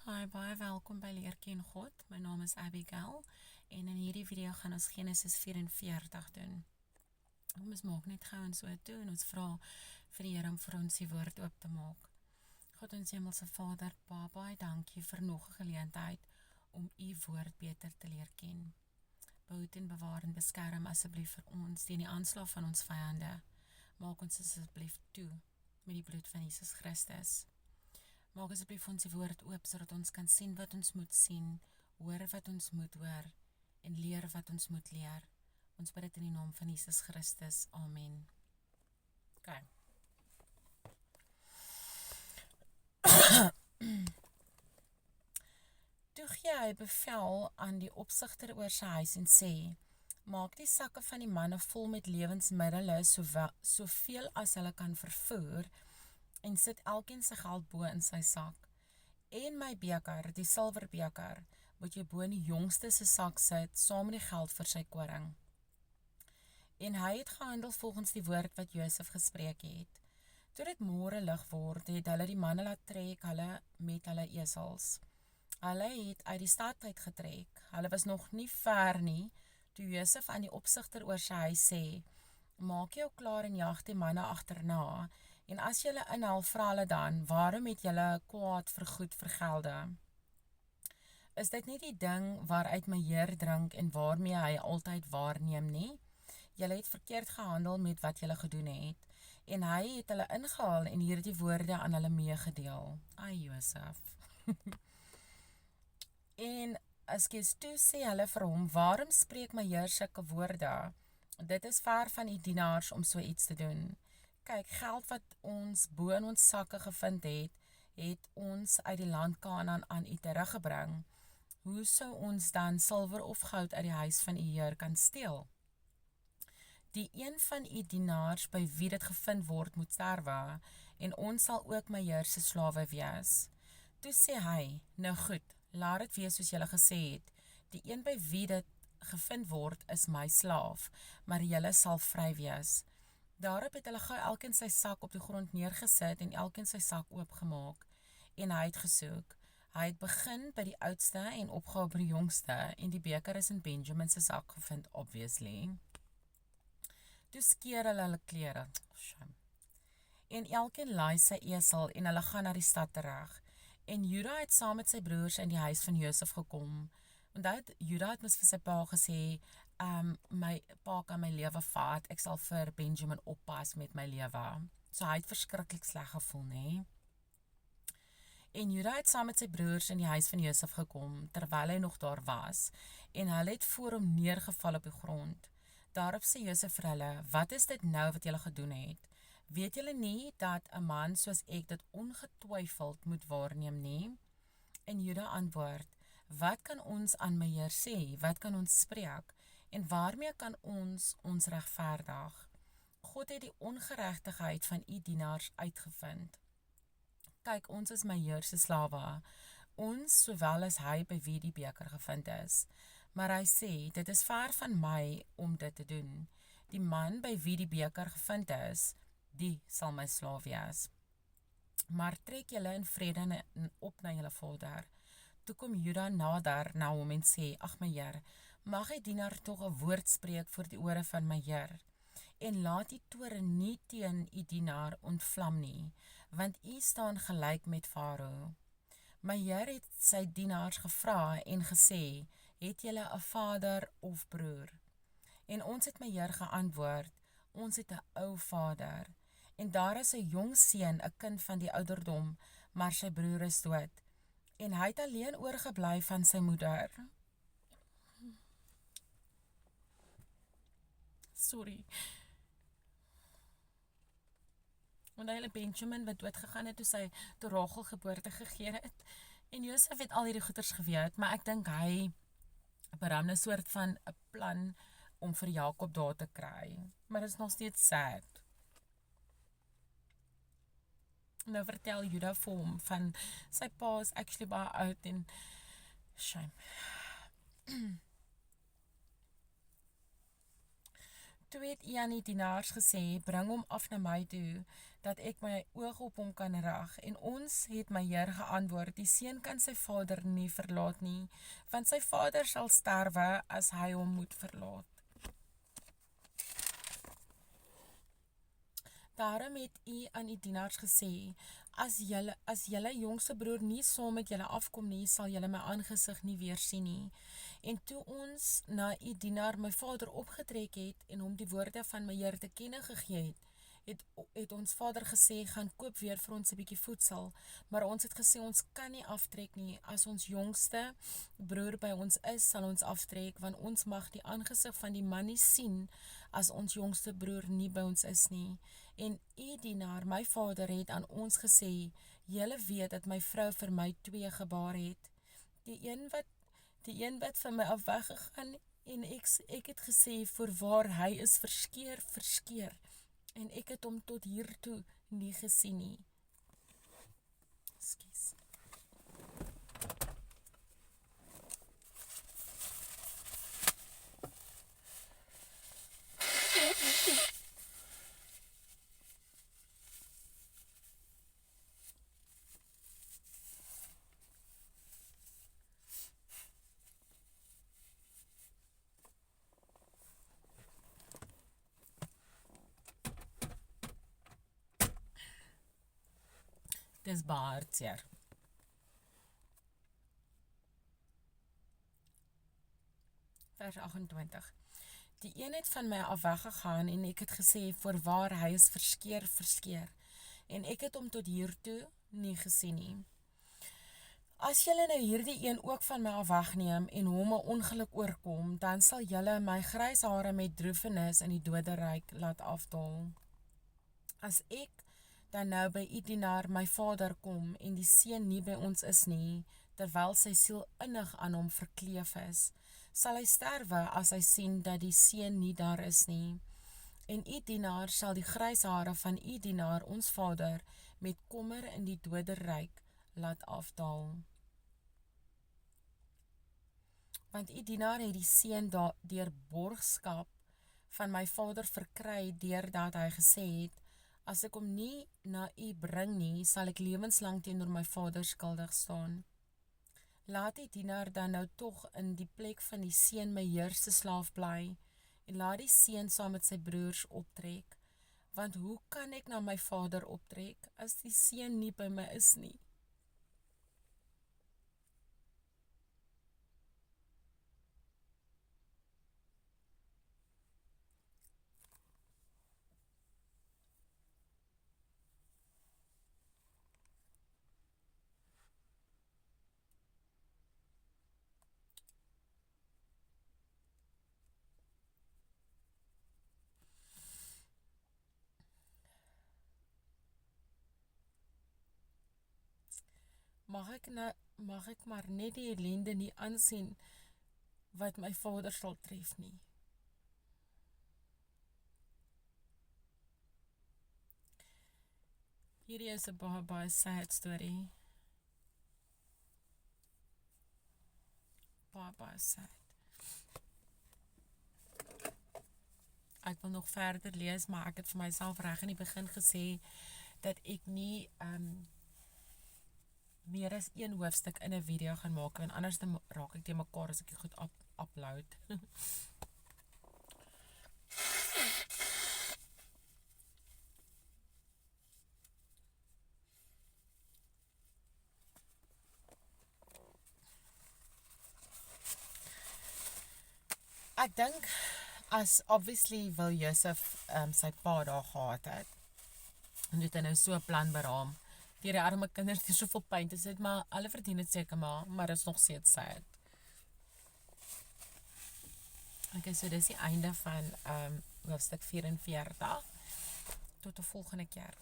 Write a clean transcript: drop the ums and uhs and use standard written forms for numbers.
Hi, baie welkom by Leer Ken God. My naam is Abigail en in hierdie video gaan ons Genesis 44 doen. Ons maak net gou en so toe en ons vra vir die Here om vir ons die woord oop te maak. God ons hemelse Vader, baie dankie vir nog 'n geleentheid om u woord beter te leer ken. Behoed en bewaar en beskerm asseblief vir ons teen die aanslag van ons vyande. Maak ons asseblief toe met die bloed van Jesus Christus. Maak asseblief ons die woord oop, sodat ons kan sien wat ons moet sien, hoor wat ons moet hoor, en leer wat ons moet leer. Ons bid dit in die naam van Jesus Christus. Amen. Okay. Toe gee hy bevel aan die opsigter oor sy huis en sê, maak die sakke van die manne vol met lewensmiddele, soveel as hulle kan vervoer, en sit elkeen sy geld bo in sy sak. En my beker, die silverbeker, moet jy bo in die jongste se sak sit, saam met die geld vir sy koring. En hy het gehandel volgens die woord wat Josef gespreek het. Toe dit môre lig word, het hulle die manne laat trek, hulle met hulle esels. Hulle het uit die stad uitgetrek. Hulle was nog nie ver nie, toe Josef aan die opsigter oor sy huis sê, maak jou klaar en jag die manne agterna, en as julle inhaal, vra hulle dan, waarom het julle kwaad vir goed vergelde? Is dit nie die ding waaruit my Heer drink en waarmee hy altyd waarneem nie? Julle het verkeerd gehandel met wat julle gedoen het, en hy het hulle ingehaal en hierdie woorde aan hulle meegedeel. Ai Josef. En toe sê hulle vir hom, waarom spreek my Heer sulke woorde? Dit is ver van die dienaars om so iets te doen. Kyk, geld wat ons bo in ons sakke gevind het ons uit die land Kanaan aan u teruggebring. Hoe sou ons dan silwer of goud uit die huis van u Heer kan steel? Die een van u dienaars by wie dit gevind word moet sterwe, en ons sal ook my Heer se slawe wees. Toe sê hy, nou goed, laat dit wees soos julle gesê het, die een by wie dit gevind word is my slaaf, maar julle sal vry wees. Daarop het hulle gou elkeen sy sak op die grond neergesit en elkeen sy sak oopgemaak, en hy het gesoek. Hy het begin by die oudste en opgehou by die jongste, en die beker is in Benjamin se sak gevind, obviously. Toe skeer hulle klere, en elkeen laai sy esel, en hulle gaan na die stad terug. En Juda het saam met sy broers in die huis van Josef gekom, want Juda het mis vir sy pa gesê, my pa kan my lewe vat, ek sal vir Benjamin oppas met my lewe. So hy het verskriklik sleg gevoel, nee. En Juda het saam met sy broers in die huis van Josef gekom, terwyl hy nog daar was, en hulle het voor hom neergeval op die grond. Daarop sê Josef vir hulle, wat is dit nou wat julle gedoen het? Weet julle nie dat 'n man soos ek dit ongetwyfeld moet waarneem nie? En Juda antwoord, wat kan ons aan my Heer sê? Wat kan ons spreek? En waarmee kan ons regverdig? God het die ongeregtigheid van u dienaars uitgevind. Kyk, ons is my Heer se slawe, ons sowel as hy by wie die beker gevind is. Maar hy sê, dit is ver van my om dit te doen. Die man by wie die beker gevind is, die sal my slaaf wees. Maar trek julle in vrede op na julle vader. Toe kom Juda nader na hom en sê, ag my Heer, mag die dienaar tog 'n woord spreek voor die ore van my Heer, en laat die toren nie teen u dienaar ontvlam nie, want u staan gelyk met Farao. My Heer het sy dienaars gevra en gesê, het julle 'n vader of broer? En ons het my Heer geantwoord, ons het 'n ou vader, en daar is 'n jong seun, 'n kind van die ouderdom, maar sy broer is dood, en hy het alleen oorgebly van sy moeder. Sorry. Want hy Benjamin wat doodgegaan het toe Rachel geboorte gegee het, en Josef het al hierdie goeders geweet, maar ek dink hy beram 'n soort van 'n plan om vir Jakob daar te kry, maar dit is nog steeds sad. Nou vertel Juda vir hom van sy pa is actually baie oud en shame. Toe het aan die dienaars gesê, bring hom af na my toe, dat ek my oog op hom kan rig. En ons het my Heer geantwoord, die seun kan sy vader nie verlaat nie, want sy vader sal sterwe as hy hom moet verlaat. Daarom het u aan die dienaars gesê, as julle jongste broer nie saam met julle afkom nie, sal julle my aangesig nie weer sien nie. En toe ons na u dienaar my vader opgetrek het, en hom die woorde van my Heer te kenne gegee het ons vader gesê, gaan koop weer vir ons 'n bietjie voedsel, maar ons het gesê, ons kan nie aftrek nie, as ons jongste broer by ons is, sal ons aftrek, want ons mag die aangesig van die man nie sien, as ons jongste broer nie by ons is nie. En u dienaar, my vader, het aan ons gesê, julle weet dat my vrou vir my 2 gebaar het, die een wat van my af weggegaan, en ek het gesê, voorwaar hy is verskeer, en ek het hom tot hiertoe nie gesien nie. Ekskuus. Dis baie hartseer. Vers 28. Die een het van my af weggegaan, en ek het gesê, voorwaar hy is verskeer, en ek het hom tot hiertoe nie gesien nie. As julle nou hierdie een ook van my af wegneem, en hom 'n ongeluk oorkom, dan sal julle my grys hare met droefenis in die doderyk laat afdaal. As ek dan nou by u dienaar my vader kom, en die seun nie by ons is nie, terwyl sy siel innig aan hom verkleef is, sal hy sterwe as hy sien dat die seun nie daar is nie. En u dienaar sal die grys hare van u dienaar, ons vader, met kommer in die doderyk laat afdaal. Want u dienaar het die seun deur borgskap van my vader verkry, deurdat hy gesê het, as ek hom nie na u bring nie, sal ek lewenslang teenoor my vader skuldig staan. Laat die dienaar dan nou tog in die plek van die seun my Heer se slaaf bly, en laat die seun saam met sy broers optrek, want hoe kan ek na my vader optrek, as die seun nie by my is nie? Mag ek maar net die ellende nie aansien, wat my vader sal tref nie. Hierdie is 'n baie sad story. Baie sad. Ek wil nog verder lees, maar ek het vir myself reg in die begin gesê, dat ek nie meer as 1 hoofstuk in 'n video gaan maak, en anders dan raak ek te mekaar as ek dit goed upload. Ek dink, as obviously wil Josef sy pa daar gehad het, en het hy nou so 'n plan beraam, deur die arme kinders die soveel pyn te sit, maar hulle verdien dit seker maar is nog steeds sad. Okay, so dis die einde van hoofstuk 44. Tot 'n volgende keer.